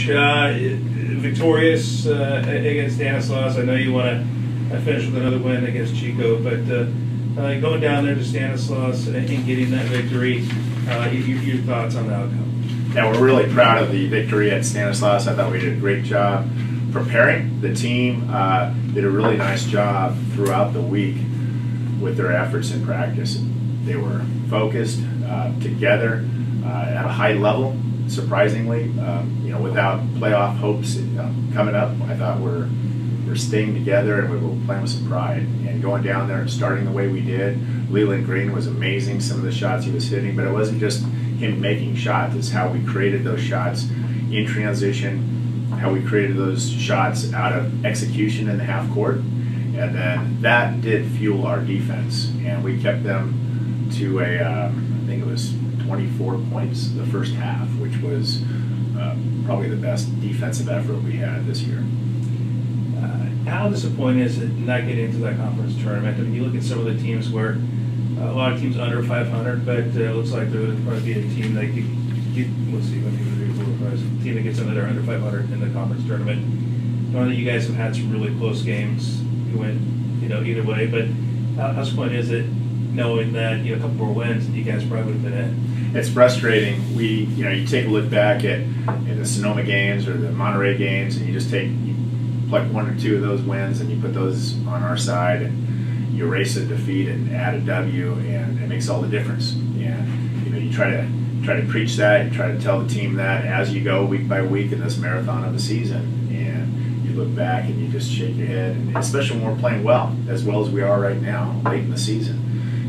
victorious against Stanislaus. I know you want to finish with another win against Chico, but going down there to Stanislaus and getting that victory, your thoughts on the outcome? Yeah, we're really proud of the victory at Stanislaus. I thought we did a great job preparing. The team did a really nice job throughout the week with their efforts in practice. They were focused, together, at a high level. Surprisingly, without playoff hopes coming up, I thought we're staying together and we were playing with some pride. And going down there and starting the way we did, Leland Green was amazing. Some of the shots he was hitting, but it wasn't just him making shots. It's how we created those shots in transition, how we created those shots out of execution in the half court, and then that did fuel our defense. And we kept them to I think it was 24 points the first half, which was probably the best defensive effort we had this year. How disappointing is it not getting into that conference tournament? I mean, you look at some of the teams where a lot of teams under 500, but it looks like there would probably be a team that we'll see when a team that gets under 500 in the conference tournament. Knowing that you guys have had some really close games, you win, either way. But how disappointing is it knowing that a couple more wins and you guys probably would have been in? It's frustrating. You take a look back at the Sonoma games or the Monterey games, and you pluck one or two of those wins and you put those on our side, and you erase a defeat and add a W, and it makes all the difference. And you try to preach that, you try to tell the team that as you go week by week in this marathon of the season, and you look back and you just shake your head, and especially when we're playing well as we are right now late in the season.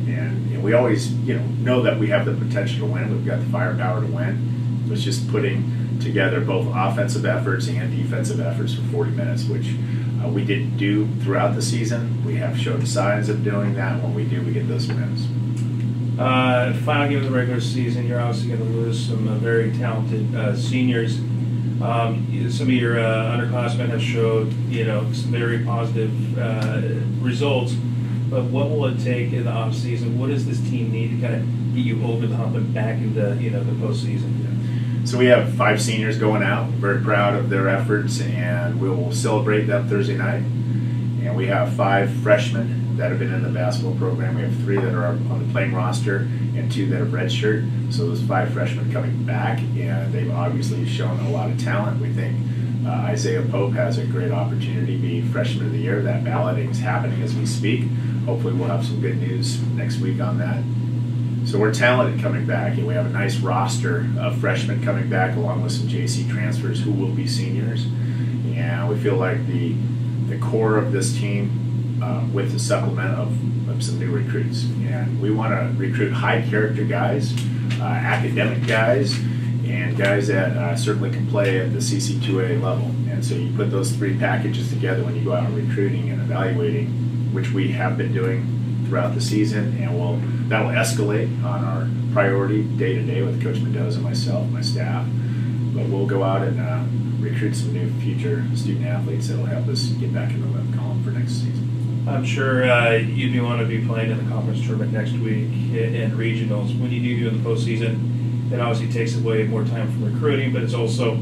And we always know that we have the potential to win. We've got the firepower to win. It's just putting together both offensive efforts and defensive efforts for 40 minutes, which we didn't do throughout the season. We have shown signs of doing that. When we do, we get those wins. Final game of the regular season, you're obviously going to lose some very talented seniors. Some of your underclassmen have showed some very positive results. But what will it take in the off season? What does this team need to kind of get you over the hump and back into the postseason? So we have 5 seniors going out. Very proud of their efforts, and we will celebrate them Thursday night. And we have 5 freshmen that have been in the basketball program. We have 3 that are on the playing roster and 2 that have redshirt. So those 5 freshmen coming back, and they've obviously shown a lot of talent. We think Isaiah Pope has a great opportunity to be Freshman of the Year. That balloting is happening as we speak. Hopefully we'll have some good news next week on that. So we're talented coming back, and we have a nice roster of freshmen coming back along with some JC transfers who will be seniors. And we feel like the core of this team with the supplement of some new recruits. And we want to recruit high character guys, academic guys, and guys that certainly can play at the CC2A level. And so you put those 3 packages together when you go out recruiting and evaluating, which we have been doing throughout the season, and that will escalate on our priority day to day with Coach Mendoza, myself, my staff. But we'll go out and recruit some new future student athletes that will help us get back in the win column for next season. I'm sure you'd want to be playing in the conference tournament next week in regionals. When you do in the postseason, it obviously takes away more time from recruiting, but it's also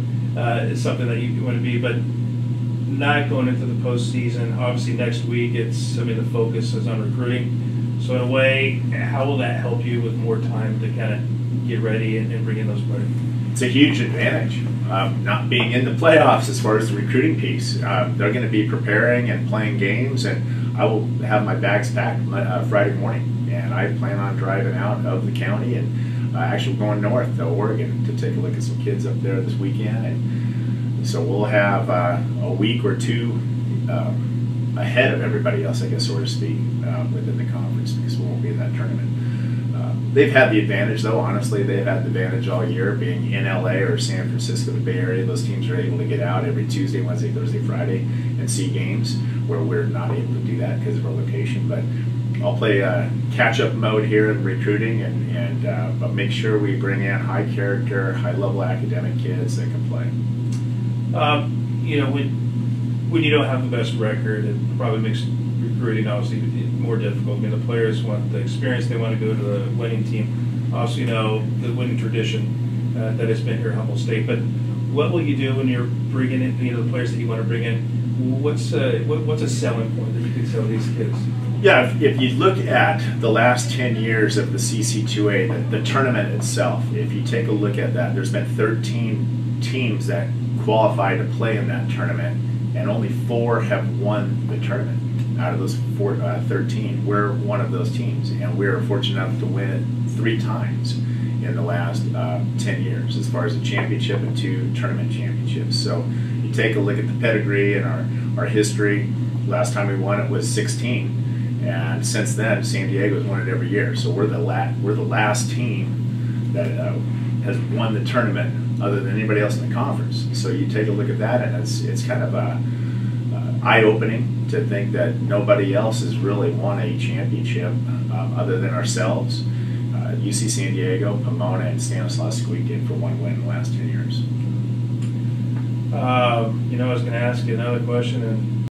something that you want to be. But not going into the postseason, obviously next week the focus is on recruiting. So in a way, how will that help you with more time to kind of get ready and bring in those players? It's a huge advantage not being in the playoffs as far as the recruiting piece. They're going to be preparing and playing games, and I will have my bags packed Friday morning, and I plan on driving out of the county and actually going north to Oregon to take a look at some kids up there this weekend. And so we'll have a week or 2 ahead of everybody else, I guess, so to speak, within the conference, because we won't be in that tournament. They've had the advantage, though. Honestly, they've had the advantage all year, being in LA or San Francisco, the Bay Area. Those teams are able to get out every Tuesday, Wednesday, Thursday, Friday and see games, where we're not able to do that because of our location. But I'll play catch-up mode here in recruiting, but make sure we bring in high-character, high-level academic kids that can play. When you don't have the best record, it probably makes recruiting obviously more difficult. I mean, the players want the experience; they want to go to the winning team. Also, the winning tradition that has been here at Humboldt State. But what will you do when you're bringing in the players that you want to bring in? What's a selling point that you can sell these kids? Yeah, if you look at the last 10 years of the CC2A, the tournament itself, if you take a look at that, there's been 13 teams that qualify to play in that tournament, and only 4 have won the tournament. Out of those 13, we're one of those teams, and we're fortunate enough to win it 3 times in the last 10 years, as far as a championship and 2 tournament championships. So you take a look at the pedigree and our history. Last time we won it was 16, and since then San Diego's won it every year. So we're the last team that has won the tournament other than anybody else in the conference. So you take a look at that, and it's kind of eye-opening to think that nobody else has really won a championship other than ourselves. UC San Diego, Pomona, and Stanislaus squeaked in for 1 win in the last 10 years. I was going to ask you another question, and